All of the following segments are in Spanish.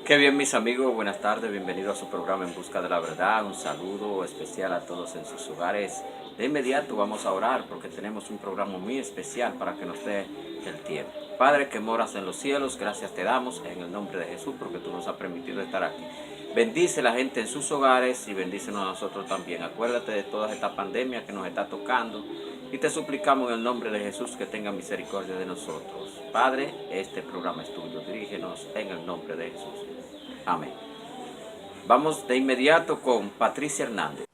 Qué bien, mis amigos, buenas tardes, bienvenidos a su programa En Busca de la Verdad. Un saludo especial a todos en sus hogares. De inmediato vamos a orar porque tenemos un programa muy especial para que nos dé el tiempo. Padre que moras en los cielos, gracias te damos en el nombre de Jesús porque tú nos has permitido estar aquí. Bendice la gente en sus hogares y bendícenos a nosotros también. Acuérdate de toda esta pandemia que nos está tocando y te suplicamos en el nombre de Jesús que tenga misericordia de nosotros. Padre, este programa es tuyo, dirígenos en el nombre de Jesús. Amén. Vamos de inmediato con Patricia Hernández.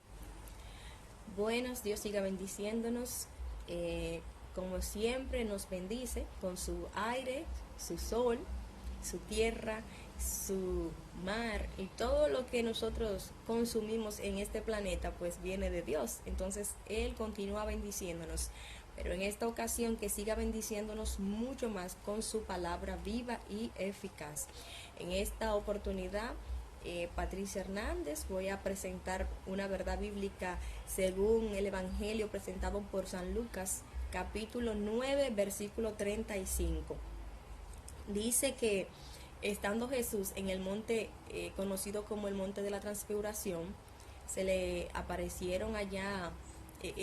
Buenos, Dios siga bendiciéndonos. Como siempre nos bendice con su aire, su sol, su tierra, su mar y todo lo que nosotros consumimos en este planeta pues viene de Dios. Entonces Él continúa bendiciéndonos. Pero en esta ocasión que siga bendiciéndonos mucho más con su palabra viva y eficaz. En esta oportunidad Patricia Hernández, voy a presentar una verdad bíblica según el Evangelio presentado por San Lucas, capítulo 9, versículo 35. Dice que estando Jesús en el monte conocido como el monte de la transfiguración, se le aparecieron allá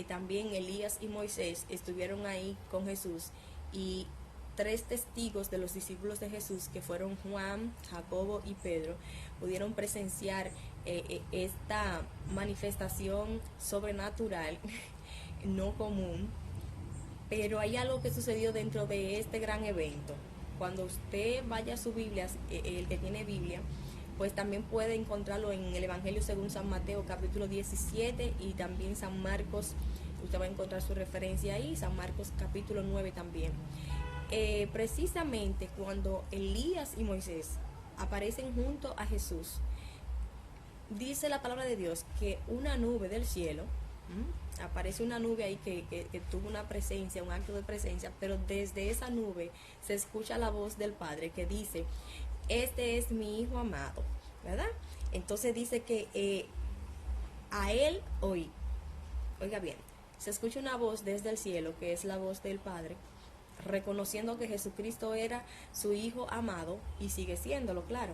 también Elías y Moisés, estuvieron ahí con Jesús, y tres testigos de los discípulos de Jesús, que fueron Juan, Jacobo y Pedro, pudieron presenciar esta manifestación sobrenatural no común. Pero hay algo que sucedió dentro de este gran evento. Cuando usted vaya a su Biblia, el que tiene Biblia, pues también puede encontrarlo en el Evangelio según San Mateo capítulo 17 y también San Marcos. Usted va a encontrar su referencia ahí, San Marcos capítulo 9 también. Precisamente cuando Elías y Moisés aparecen junto a Jesús, dice la palabra de Dios que una nube del cielo, aparece una nube ahí que tuvo una presencia, un acto de presencia, pero desde esa nube se escucha la voz del Padre que dice: este es mi Hijo amado, ¿verdad? Entonces dice que a él oí. Oiga bien, se escucha una voz desde el cielo, que es la voz del Padre, reconociendo que Jesucristo era su Hijo amado y sigue siéndolo, claro,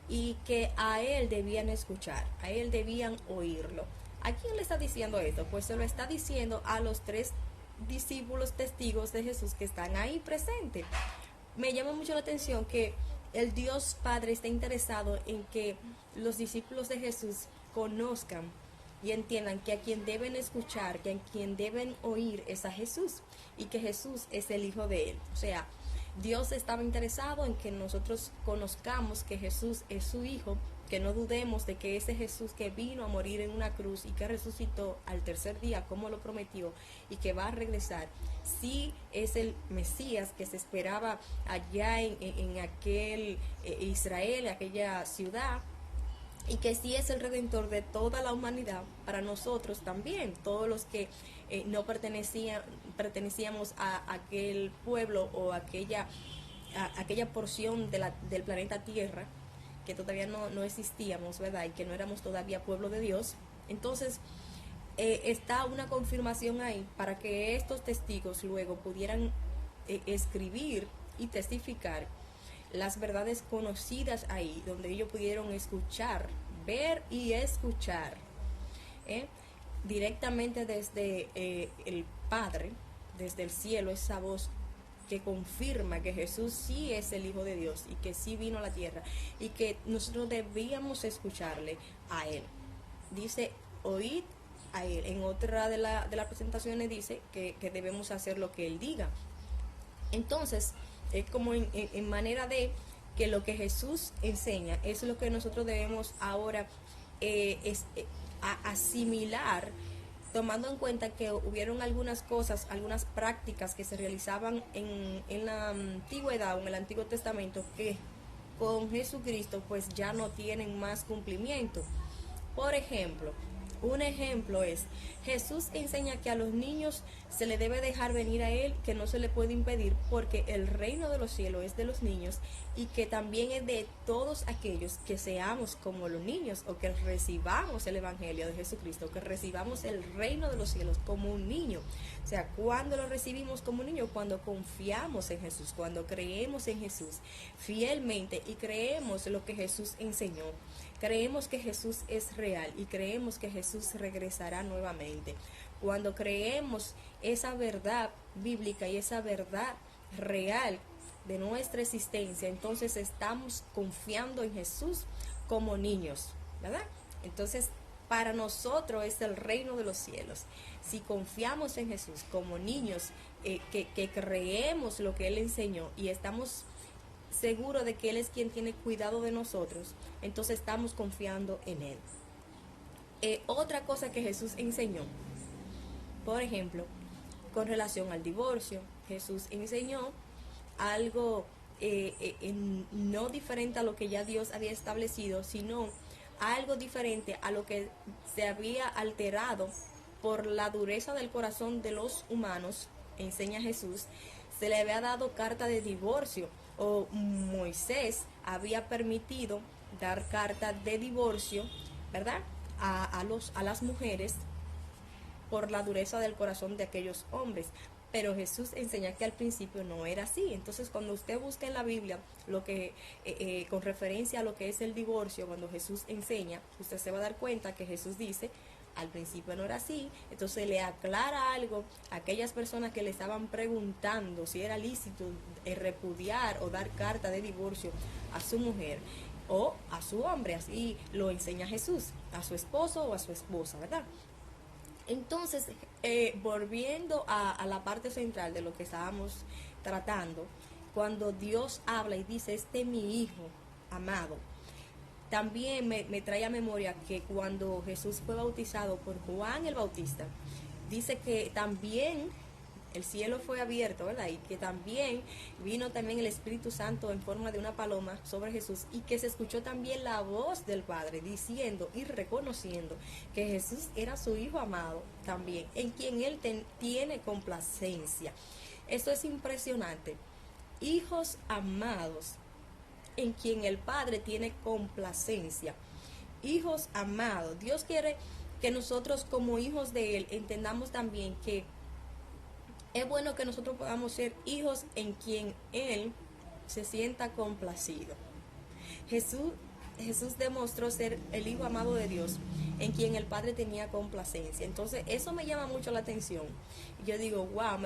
y que a él debían escuchar, a él debían oírlo. ¿A quién le está diciendo esto? Pues se lo está diciendo a los tres discípulos testigos de Jesús que están ahí presentes. Me llama mucho la atención que el Dios Padre está interesado en que los discípulos de Jesús conozcan y entiendan que a quien deben escuchar, que a quien deben oír es a Jesús, y que Jesús es el Hijo de Él. O sea, Dios estaba interesado en que nosotros conozcamos que Jesús es su Hijo, que no dudemos de que ese Jesús que vino a morir en una cruz y que resucitó al tercer día como lo prometió y que va a regresar, sí es el Mesías que se esperaba allá en aquel Israel, aquella ciudad, y que sí es el Redentor de toda la humanidad para nosotros también, todos los que no pertenecíamos a aquel pueblo o aquella porción del planeta Tierra, que todavía no existíamos, ¿verdad? Y que no éramos todavía pueblo de Dios. Entonces, está una confirmación ahí para que estos testigos luego pudieran escribir y testificar las verdades conocidas ahí, donde ellos pudieron escuchar, ver y escuchar directamente desde el Padre, desde el cielo, esa voz que confirma que Jesús sí es el Hijo de Dios y que sí vino a la tierra y que nosotros debíamos escucharle a Él. Dice, oíd a Él. En otra de las presentaciones dice que debemos hacer lo que Él diga. Entonces, es como en manera de que lo que Jesús enseña es lo que nosotros debemos ahora asimilar, tomando en cuenta que hubieron algunas cosas, algunas prácticas que se realizaban en la antigüedad o en el Antiguo Testamento que con Jesucristo pues ya no tienen más cumplimiento. Por ejemplo, Un ejemplo es, Jesús enseña que a los niños se le debe dejar venir a Él, que no se le puede impedir, porque el reino de los cielos es de los niños y que también es de todos aquellos que seamos como los niños o que recibamos el Evangelio de Jesucristo, que recibamos el reino de los cielos como un niño. O sea, cuando lo recibimos como un niño, cuando confiamos en Jesús, cuando creemos en Jesús fielmente y creemos lo que Jesús enseñó. Creemos que Jesús es real y creemos que Jesús regresará nuevamente. Cuando creemos esa verdad bíblica y esa verdad real de nuestra existencia, entonces estamos confiando en Jesús como niños, ¿verdad? Entonces, para nosotros es el reino de los cielos. Si confiamos en Jesús como niños, que creemos lo que Él enseñó y estamos seguro de que Él es quien tiene cuidado de nosotros, entonces estamos confiando en Él. Otra cosa que Jesús enseñó, por ejemplo, con relación al divorcio, Jesús enseñó algo no diferente a lo que ya Dios había establecido, sino algo diferente a lo que se había alterado por la dureza del corazón de los humanos. Enseña Jesús, se le había dado carta de divorcio, o Moisés había permitido dar carta de divorcio, ¿verdad? A las mujeres por la dureza del corazón de aquellos hombres. Pero Jesús enseña que al principio no era así. Entonces, cuando usted busca en la Biblia lo que con referencia a lo que es el divorcio, cuando Jesús enseña, usted se va a dar cuenta que Jesús dice, al principio no era así. Entonces le aclara algo a aquellas personas que le estaban preguntando si era lícito repudiar o dar carta de divorcio a su mujer o a su hombre. Así lo enseña Jesús, a su esposo o a su esposa, ¿verdad? Entonces, volviendo a la parte central de lo que estábamos tratando, cuando Dios habla y dice, este es mi hijo amado, también me trae a memoria que cuando Jesús fue bautizado por Juan el Bautista, dice que también el cielo fue abierto, ¿verdad? Y que también vino también el Espíritu Santo en forma de una paloma sobre Jesús y que se escuchó también la voz del Padre diciendo y reconociendo que Jesús era su Hijo amado también, en quien Él tiene complacencia. Esto es impresionante. Hijos amados, en quien el Padre tiene complacencia. Hijos amados. Dios quiere que nosotros como hijos de Él entendamos también que es bueno que nosotros podamos ser hijos en quien Él se sienta complacido. Jesús demostró ser el Hijo amado de Dios, en quien el Padre tenía complacencia. Entonces, eso me llama mucho la atención. Yo digo, wow,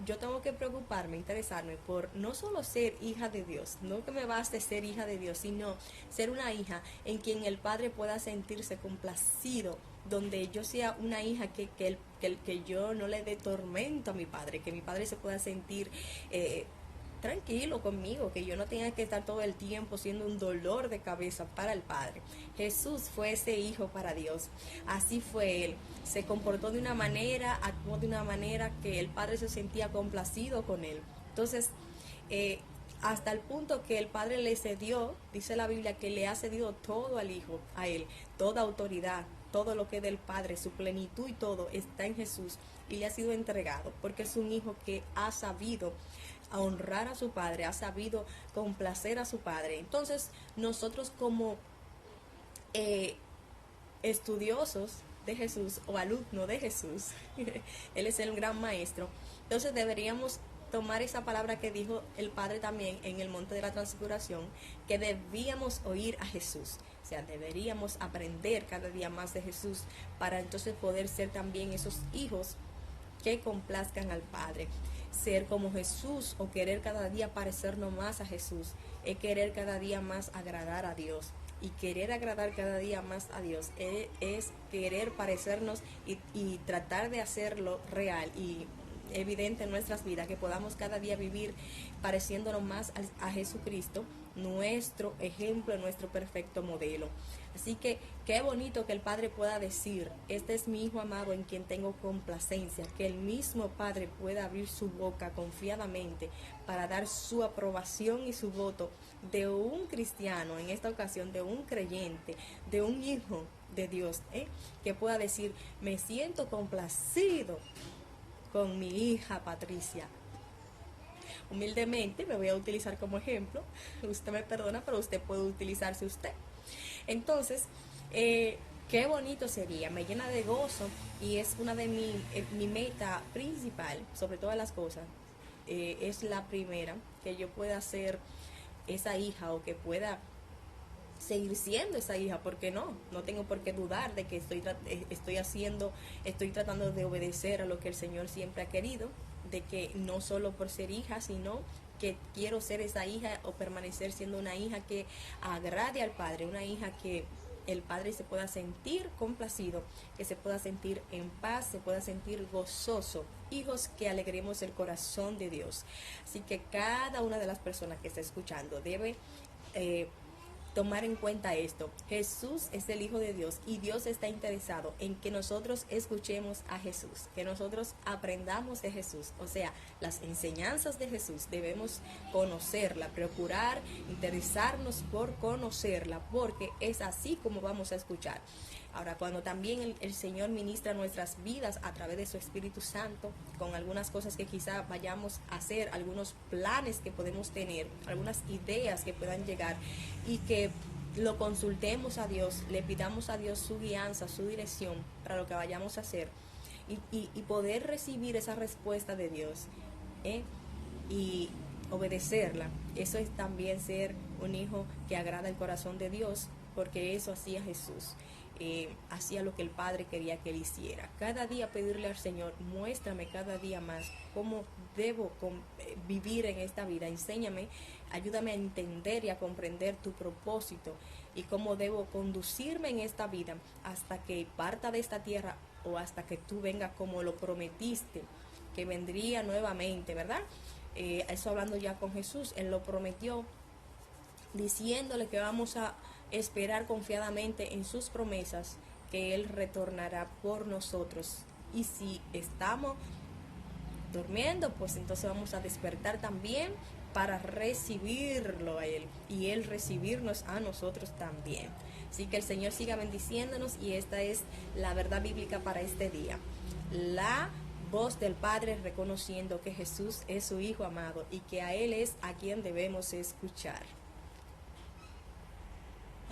yo tengo que preocuparme, interesarme por no solo ser hija de Dios, no que me baste ser hija de Dios, sino ser una hija en quien el Padre pueda sentirse complacido, donde yo sea una hija que yo no le dé tormento a mi Padre, que mi Padre se pueda sentir tranquilo conmigo, que yo no tenga que estar todo el tiempo siendo un dolor de cabeza para el Padre. Jesús fue ese hijo para Dios, así fue Él, se comportó de una manera, actuó de una manera que el Padre se sentía complacido con Él. Entonces, hasta el punto que el Padre le cedió, dice la Biblia, que le ha cedido todo al Hijo, a Él, toda autoridad, todo lo que es del Padre, su plenitud y todo está en Jesús y le ha sido entregado, porque es un hijo que ha sabido honrar a su Padre, ha sabido complacer a su Padre. Entonces, nosotros como estudiosos de Jesús o alumnos de Jesús, Él es el gran maestro, entonces deberíamos tomar esa palabra que dijo el Padre también en el monte de la transfiguración, que debíamos oír a Jesús. O sea, deberíamos aprender cada día más de Jesús para entonces poder ser también esos hijos que complazcan al Padre. Ser como Jesús o querer cada día parecernos más a Jesús es querer cada día más agradar a Dios. Y querer agradar cada día más a Dios es querer parecernos y tratar de hacerlo real y evidente en nuestras vidas, que podamos cada día vivir pareciéndonos más a Jesucristo, nuestro ejemplo, nuestro perfecto modelo. Así que qué bonito que el Padre pueda decir, este es mi Hijo amado en quien tengo complacencia, que el mismo Padre pueda abrir su boca confiadamente para dar su aprobación y su voto de un cristiano, en esta ocasión de un creyente, de un hijo de Dios, que pueda decir, me siento complacido con mi hija Patricia. Humildemente me voy a utilizar como ejemplo, usted me perdona, pero usted puede utilizarse usted. Entonces, qué bonito sería, me llena de gozo y es una de mi meta principal, sobre todas las cosas, es la primera, que yo pueda ser esa hija o que pueda seguir siendo esa hija, porque no tengo por qué dudar de que estoy tratando de obedecer a lo que el Señor siempre ha querido, de que no solo por ser hija, sino que quiero ser esa hija o permanecer siendo una hija que agrade al Padre, una hija que el Padre se pueda sentir complacido, que se pueda sentir en paz, se pueda sentir gozoso, hijos que alegremos el corazón de Dios. Así que cada una de las personas que está escuchando debe tomar en cuenta esto. Jesús es el Hijo de Dios y Dios está interesado en que nosotros escuchemos a Jesús, que nosotros aprendamos de Jesús, o sea, las enseñanzas de Jesús. Debemos conocerla, procurar, interesarnos por conocerla, porque es así como vamos a escuchar. Ahora, cuando también el Señor ministra nuestras vidas a través de su Espíritu Santo, con algunas cosas que quizá vayamos a hacer, algunos planes que podemos tener, algunas ideas que puedan llegar, y que lo consultemos a Dios, le pidamos a Dios su guianza, su dirección para lo que vayamos a hacer, y poder recibir esa respuesta de Dios, y obedecerla. Eso es también ser un hijo que agrada el corazón de Dios, porque eso hacía Jesús. Hacía lo que el Padre quería que él hiciera. Cada día pedirle al Señor, muéstrame cada día más cómo debo vivir en esta vida, enséñame, ayúdame a entender y a comprender tu propósito y cómo debo conducirme en esta vida hasta que parta de esta tierra o hasta que tú vengas como lo prometiste, que vendría nuevamente, ¿verdad? Eso hablando ya con Jesús, él lo prometió, diciéndole que vamos a esperar confiadamente en sus promesas, que él retornará por nosotros. Y si estamos durmiendo, pues entonces vamos a despertar también para recibirlo a él y él recibirnos a nosotros también. Así que el Señor siga bendiciéndonos, y esta es la verdad bíblica para este día. La voz del Padre reconociendo que Jesús es su Hijo amado y que a él es a quien debemos escuchar.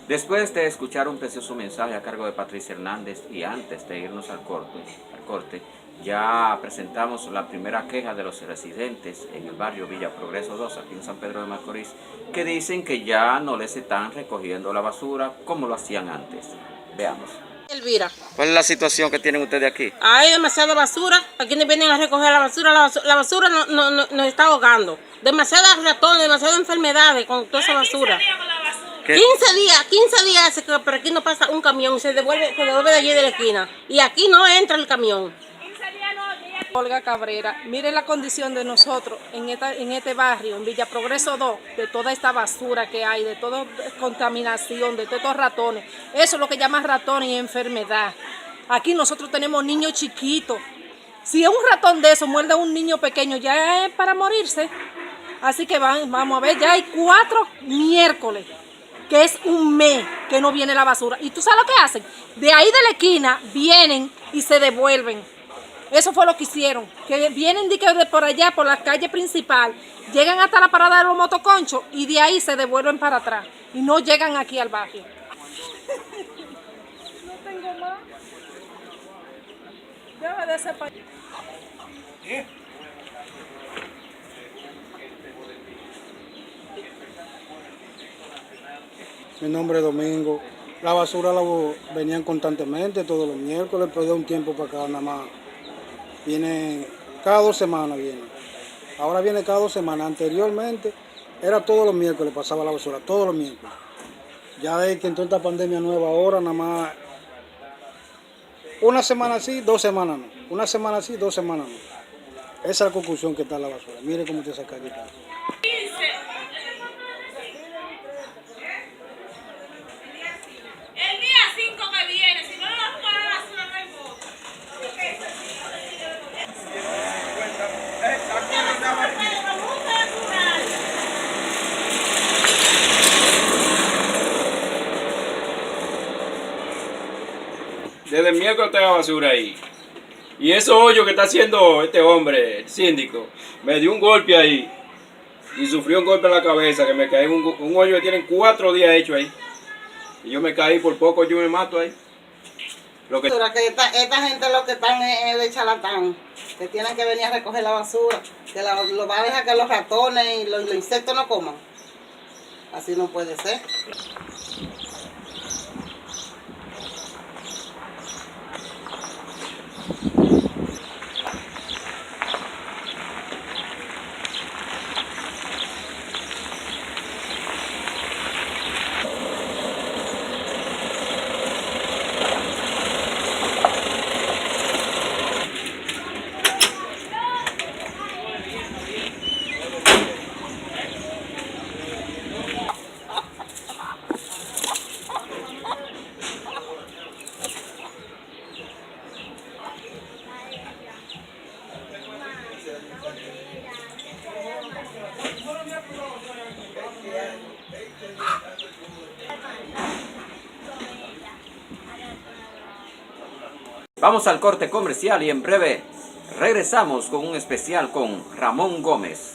Después de escuchar un precioso mensaje a cargo de Patricia Hernández, y antes de irnos al corte, ya presentamos la primera queja de los residentes en el barrio Villa Progreso 2, aquí en San Pedro de Macorís, que dicen que ya no les están recogiendo la basura como lo hacían antes. Veamos. Elvira. ¿Cuál es la situación que tienen ustedes aquí? Hay demasiada basura, aquí no vienen a recoger la basura nos está ahogando. Demasiadas ratones, demasiadas enfermedades con toda esa basura. 15 días hace que por aquí no pasa un camión, se devuelve de allí de la esquina. Y aquí no entra el camión. Olga Cabrera, mire la condición de nosotros en este barrio, en Villa Progreso 2, de toda esta basura que hay, de toda contaminación, de todos estos ratones. Eso es lo que llaman ratones y enfermedad. Aquí nosotros tenemos niños chiquitos. Si un ratón de eso muerde a un niño pequeño, ya es para morirse. Así que vamos a ver, ya hay 4 miércoles, que es un mes que no viene la basura. ¿Y tú sabes lo que hacen? De ahí de la esquina vienen y se devuelven. Eso fue lo que hicieron, que vienen de por allá, por la calle principal, llegan hasta la parada de los motoconchos y de ahí se devuelven para atrás y no llegan aquí al barrio. No tengo más. Debe de ser para... Mi nombre es Domingo. La basura la venían constantemente todos los miércoles, pero de un tiempo para acá nada más. Viene cada 2 semanas viene. Ahora viene cada 2 semanas. Anteriormente era todos los miércoles, pasaba la basura, todos los miércoles. Ya de que entró esta pandemia nueva ahora, nada más una semana sí, 2 semanas no. Una semana sí, 2 semanas no. Esa es la conclusión que está la basura. Mire cómo te saca aquí. El día 5 que viene, si no lo vamos a la basura, no hay voto. Desde el miércoles está la basura ahí. Y esos hoyos que está haciendo este hombre, el síndico, me dio un golpe ahí. Y sufrió un golpe en la cabeza, que me caí en un hoyo que tienen 4 días hecho ahí. Y yo me caí, por poco yo me mato ahí. Que esta gente lo que están es de charlatán, que tienen que venir a recoger la basura, que lo va a dejar que los ratones y los insectos no coman. Así no puede ser. Vamos al corte comercial y en breve regresamos con un especial con Ramón Gómez.